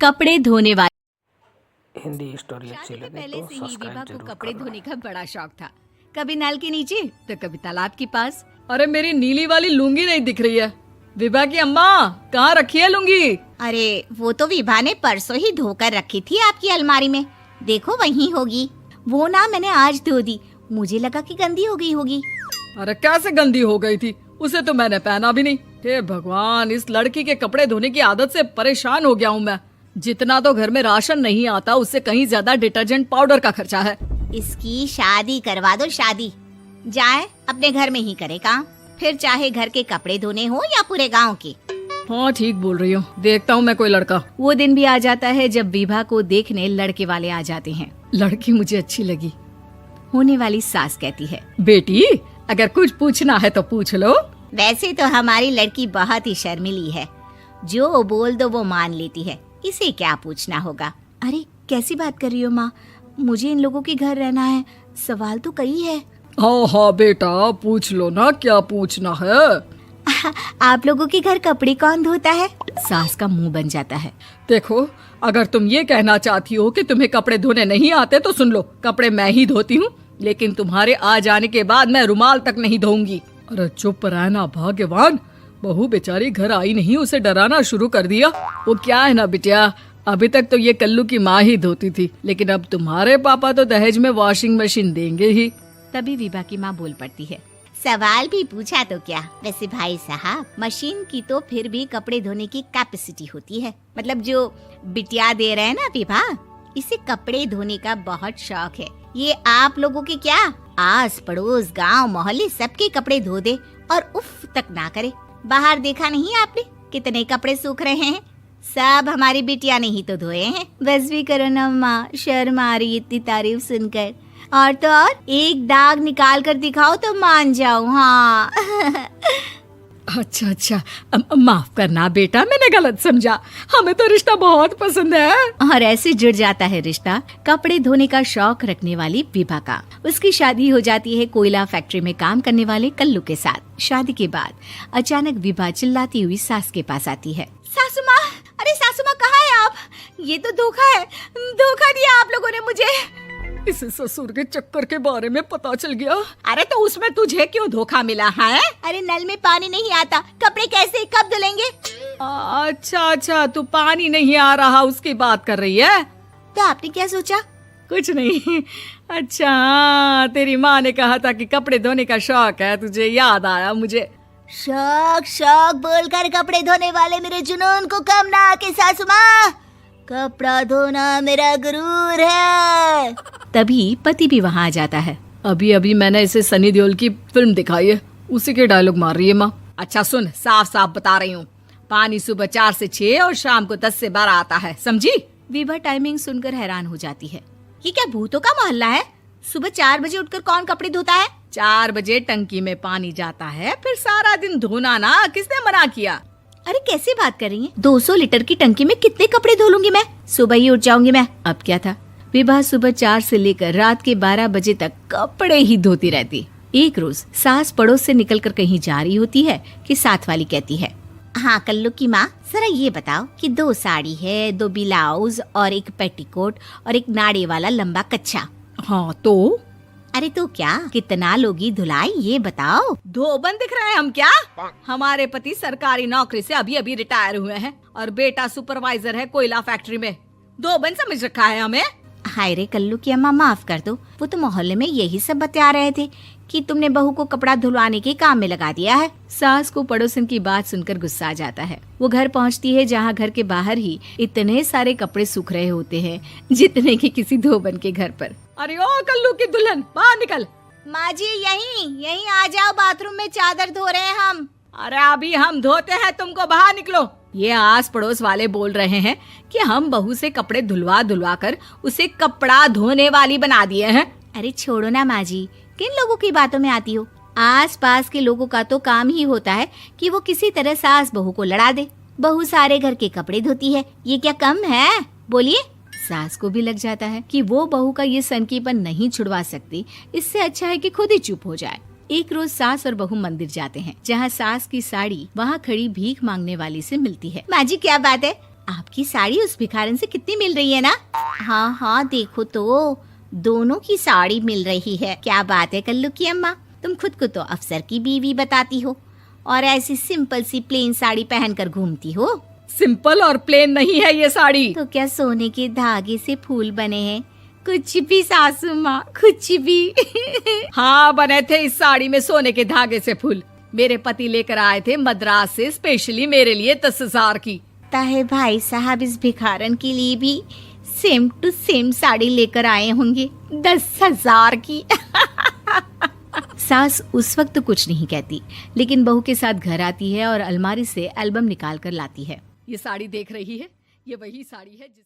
कपड़े धोने वाली। हिंदी स्टोरी अच्छी लगे पहले तो से ही सब्सक्राइब विभा को जरूर कपड़े करना। धोने का बड़ा शौक था। कभी नल के नीचे तो कभी तालाब के पास। अरे मेरी नीली वाली लुंगी नहीं दिख रही है। विभा की अम्मा कहाँ रखी है लुंगी? अरे वो तो विभा ने परसों ही धोकर रखी थी आपकी अलमारी में, देखो वहीं होगी। वो ना मैंने आज धो दी, मुझे लगा कि गंदी हो गई होगी। अरे कैसे गंदी हो गई थी, उसे तो मैंने पहना भी नहीं। हे भगवान, इस लड़की के कपड़े धोने की आदत से परेशान हो गया हूँ मैं। जितना तो घर में राशन नहीं आता उससे कहीं ज्यादा डिटर्जेंट पाउडर का खर्चा है। इसकी शादी करवा दो, शादी। जाए अपने घर में ही करे काम, फिर चाहे घर के कपड़े धोने हो या पूरे गांव के। हाँ ठीक बोल रही हो, देखता हूँ मैं कोई लड़का। वो दिन भी आ जाता है जब विभा को देखने लड़के वाले आ जाते हैं। लड़की मुझे अच्छी लगी। होने वाली सास कहती है, बेटी अगर कुछ पूछना है तो पूछ लो। वैसे तो हमारी लड़की बहुत ही शर्मीली है, जो बोल दो वो मान लेती है, इसे क्या पूछना होगा। अरे कैसी बात कर रही हो माँ, मुझे इन लोगों के घर रहना है, सवाल तो कई है। हाँ हाँ बेटा पूछ लो ना, क्या पूछना है। आप लोगों के घर कपड़े कौन धोता है? सास का मुंह बन जाता है। देखो अगर तुम ये कहना चाहती हो कि तुम्हें कपड़े धोने नहीं आते तो सुन लो, कपड़े मैं ही धोती हूँ, लेकिन तुम्हारे आ जाने के बाद मैं रुमाल तक नहीं धोऊंगी। अरे चुप रहना भाग्यवान, बहू बेचारी घर आई नहीं, उसे डराना शुरू कर दिया। वो क्या है ना बिटिया, अभी तक तो ये कल्लू की माँ ही धोती थी, लेकिन अब तुम्हारे पापा तो दहेज में वॉशिंग मशीन देंगे ही। तभी विभा की माँ बोल पड़ती है, सवाल भी पूछा तो क्या। वैसे भाई साहब, मशीन की तो फिर भी कपड़े धोने की कैपेसिटी होती है। मतलब जो बिटिया दे रहे हैं ना विभा, इसे कपड़े धोने का बहुत शौक है। ये आप लोगों के क्या, आस पड़ोस गांव मोहल्ले सबके कपड़े धो दे और उफ तक ना करे। बाहर देखा नहीं आपने कितने कपड़े सूख रहे हैं, सब हमारी बिटिया ने ही तो धोए हैं। बस भी करो ना माँ, शर्म आ रही इतनी तारीफ सुनकर। और तो और एक दाग निकाल कर दिखाओ तो मान जाऊँ। हाँ अच्छा माफ करना बेटा, मैंने गलत समझा, हमें तो रिश्ता बहुत पसंद है। और ऐसे जुड़ जाता है रिश्ता कपड़े धोने का शौक रखने वाली विभा का। उसकी शादी हो जाती है कोयला फैक्ट्री में काम करने वाले कल्लू के साथ। शादी के बाद अचानक विभा चिल्लाती हुई सास के पास आती है। सासू माँ, अरे सासू माँ कहाँ है आप? ये तो धोखा है, धोखा दिया आप लोगों ने मुझे। इसे ससुर के चक्कर के बारे में पता चल गया। अरे तो उसमें तुझे क्यों धोखा मिला है? अरे नल में पानी नहीं आता, कपड़े कैसे कब धुलेंगे? अच्छा तू पानी नहीं आ रहा उसकी बात कर रही है। तो आपने क्या सोचा? कुछ नहीं। अच्छा तेरी माँ ने कहा था कि कपड़े धोने का शौक है तुझे, याद आया मुझे। शौक शौक बोलकर कपड़े धोने वाले मेरे जुनून को कम ना आके सासू माँ, कपड़ा धोना मेरा गुरूर है। तभी पति भी वहाँ आ जाता है। अभी अभी मैंने इसे सनी देओल की फिल्म दिखाई है, उसी के डायलॉग मार रही है माँ। अच्छा सुन, साफ साफ बता रही हूँ, पानी सुबह 4 से 6 और शाम को 10 से 12 आता है, समझी? विभा टाइमिंग सुनकर हैरान हो जाती है। ये क्या भूतों का मोहल्ला है? सुबह 4 बजे उठकर कौन कपड़े धोता है? 4 बजे टंकी में पानी जाता है, फिर सारा दिन धोना ना, किसने मना किया? अरे कैसी बात कर रही हैं? 200 लीटर की टंकी में कितने कपड़े धो लूंगी मैं, सुबह ही उठ जाऊंगी मैं। अब क्या था, विभा सुबह 4 से लेकर रात के 12 बजे तक कपड़े ही धोती रहती। एक रोज सास पड़ोस से निकलकर कहीं जा रही होती है कि साथ वाली कहती है, हाँ कल्लू की माँ, जरा ये बताओ कि 2 साड़ी है, 2 ब्लाउज और एक पेटीकोट और एक नाड़े वाला लंबा कच्छा। हाँ तो? अरे तो क्या, कितना लोगी धुलाई ये बताओ। धोबन दिख रहे हैं हम क्या? हमारे पति सरकारी नौकरी से अभी अभी रिटायर हुए हैं और बेटा सुपरवाइजर है कोयला फैक्ट्री में। धोबन समझ रखा है हमें? हाय रे कल्लू की अम्मा, माफ कर दो, वो तो मोहल्ले में यही सब बता रहे थे कि तुमने बहू को कपड़ा धुलवाने के काम में लगा दिया है। सास को पड़ोसन की बात सुनकर गुस्सा आ जाता है। वो घर पहुंचती है जहां घर के बाहर ही इतने सारे कपड़े सूख रहे होते हैं जितने कि किसी धोबन के घर पर। अरे ओ कल्लू की दुल्हन, बाहर निकल। माँ जी यहीं आ जाओ, बाथरूम में चादर धो रहे हैं हम। अरे अभी हम धोते हैं, तुमको बाहर निकलो। ये आस पड़ोस वाले बोल रहे हैं कि हम बहू से कपड़े धुलवा कर उसे कपड़ा धोने वाली बना दिए हैं। अरे छोड़ो ना माँ जी, किन लोगों की बातों में आती हो? आस पास के लोगों का तो काम ही होता है कि वो किसी तरह सास बहू को लड़ा दे। बहू सारे घर के कपड़े धोती है, ये क्या कम है? बोलिए। सास को भी लग जाता है कि वो बहू का ये सनकीपन नहीं छुड़वा सकती, इससे अच्छा है कि खुद ही चुप हो जाए। एक रोज सास और बहू मंदिर जाते हैं, जहाँ सास की साड़ी वहाँ खड़ी भीख मांगने वाली से मिलती है। माँ जी क्या बात है, आपकी साड़ी उस भिखारन से कितनी मिल रही है ना? हाँ हाँ देखो तो दोनों की साड़ी मिल रही है। क्या बात है कल्लू की अम्मा, तुम खुद को तो अफसर की बीवी बताती हो और ऐसी सिंपल सी प्लेन साड़ी पहनकर घूमती हो। सिंपल और प्लेन नहीं है ये साड़ी। तो क्या सोने के धागे से फूल बने हैं? कुछ भी सासू माँ, कुछ भी। हाँ बने थे इस साड़ी में सोने के धागे से फूल। मेरे पति लेकर आए थे मद्रास से स्पेशली मेरे लिए 10,000 की। ताहे भाई साहब इस भिखारन के लिए भी सेम टू सेम साड़ी लेकर आए होंगे 10,000 की। सास उस वक्त तो कुछ नहीं कहती, लेकिन बहू के साथ घर आती है और अलमारी से एल्बम निकाल कर लाती है। ये साड़ी देख रही है, ये वही साड़ी है जिस